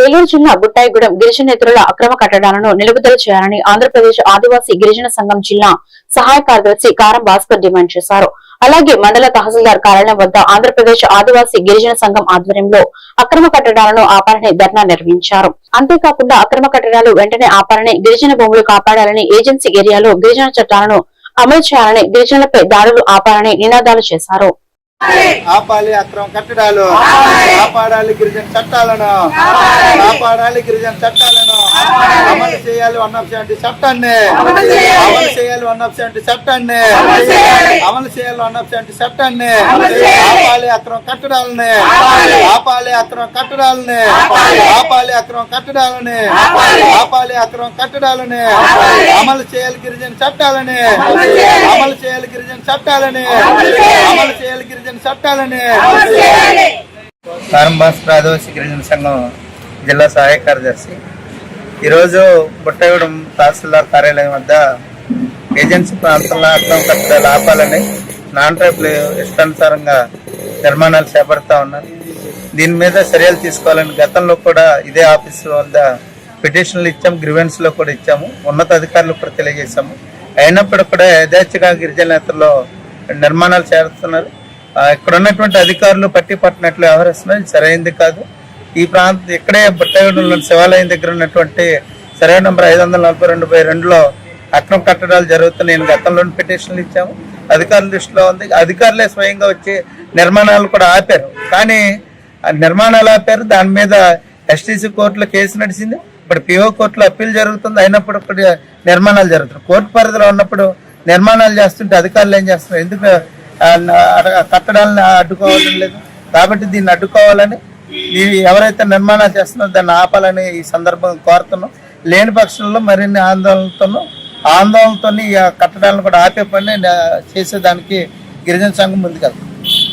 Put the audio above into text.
ఏలూరు జిల్లా బుట్టాయిగూడెం గిరిజనేతరుల అక్రమ కట్టడాలను నిలుపుదల చేయాలని ఆంధ్రప్రదేశ్ ఆదివాసీ గిరిజన సంఘం జిల్లా సహాయ కార్యదర్శి కారం భాస్కర్ డిమాండ్ చేశారు. అలాగే మండల తహసీల్దార్ కార్యాలయం వద్ద ఆంధ్రప్రదేశ్ ఆదివాసీ గిరిజన సంఘం ఆధ్వర్యంలో అక్రమ కట్టడాలను ఆపాలని ధర్నా నిర్వహించారు. అంతేకాకుండా అక్రమ కట్టడాలు వెంటనే ఆపాలని, గిరిజన భూములు కాపాడాలని, ఏజెన్సీ ఏరియాలో గిరిజన చట్టాలను అమలు చేయాలని, గిరిజనులపై దాడులు ఆపాలని నినాదాలు చేశారు. ఆపాలి అక్రమ కట్టడాలు, కాపాడాలి గిరిజన చట్టాలను, కాపాడాలి గిరిజన చట్టాలను, అమలు చేయాలి 170 చట్టాన్ని, అమలు చేయాలి 170 చట్టాన్ని, అమలు చేయాలి 170 చట్టాన్ని, ఆపాలి అక్రమ కట్టడాలని, ఆపాలి అక్రమ కట్టడాలని, ఆపాలి అక్రమ కట్టడాలని, ఆపాలి అక్రమ కట్టడాలని, అమలు చేయాలి గిరిజన చట్టాలని, అమలు చేయాలి గిరిజన చట్టాలని, అమలు చేయాలి గిరిజన చట్టాలని. కారం భాస్కర్ ఆదివాసీ గిరిజన సంఘం జిల్లా సహాయ కార్యదర్శి. ఈరోజు బుట్టాయిగూడెం తహసీల్దార్ కార్యాలయం వద్ద ఏజెన్సీ ప్రాంతంలో అక్రమ కట్టడాలు ఆపాలని, నాన్ ట్రైబల్ ఇష్టానుసారంగా నిర్మాణాలు చేపడతా ఉన్నారు. దీని మీద చర్యలు తీసుకోవాలని గతంలో కూడా ఇదే ఆఫీసు వద్ద పిటిషన్లు ఇచ్చాము, గ్రీవెన్స్ లో కూడా ఇచ్చాము, ఉన్నత అధికారులకు కూడా తెలియజేశాము. అయినప్పటికీ కూడా యథేచ్ఛగా గిరిజన నేతల్లో నిర్మాణాలు చేస్తున్నారు. ఇక్కడ ఉన్నటువంటి అధికారులు పట్టి పట్టినట్లు వ్యవహరిస్తున్నారు. ఇది సరైనది కాదు. ఈ ప్రాంతం ఇక్కడే బుట్టాయిగూడెంలో శివాలయం దగ్గర ఉన్నటువంటి సర్వే నంబర్ 542/2లో అక్రమ కట్టడాలు జరుగుతున్నాయి. గతంలో పిటిషన్లు ఇచ్చాము, అధికారుల దృష్టిలో ఉంది. అధికారులే స్వయంగా వచ్చి నిర్మాణాలు కూడా ఆపారు. కానీ నిర్మాణాలు ఆపారు, దాని మీద ఎస్టీసీ కోర్టులో కేసు నడిచింది. ఇప్పుడు పిఓ కోర్టులో అప్పీల్ జరుగుతుంది. అయినప్పుడు కూడా నిర్మాణాలు జరుగుతున్నాయి. కోర్టు పరిధిలో ఉన్నప్పుడు నిర్మాణాలు చేస్తుంటే అధికారులు ఏం చేస్తున్నారు? ఎందుకు కట్టడాలను అడ్డుకోవడం లేదు? కాబట్టి దీన్ని అడ్డుకోవాలని, ఎవరైతే నిర్మాణాలు చేస్తున్నారో దాన్ని ఆపాలని ఈ సందర్భంగా కోరుతున్నాం. లేని పక్షంలో మరిన్ని ఆందోళనతో ఈ కట్టడాలను కూడా ఆపే పని చేసేదానికి గిరిజన సంఘం ముందుకెళ్తాం.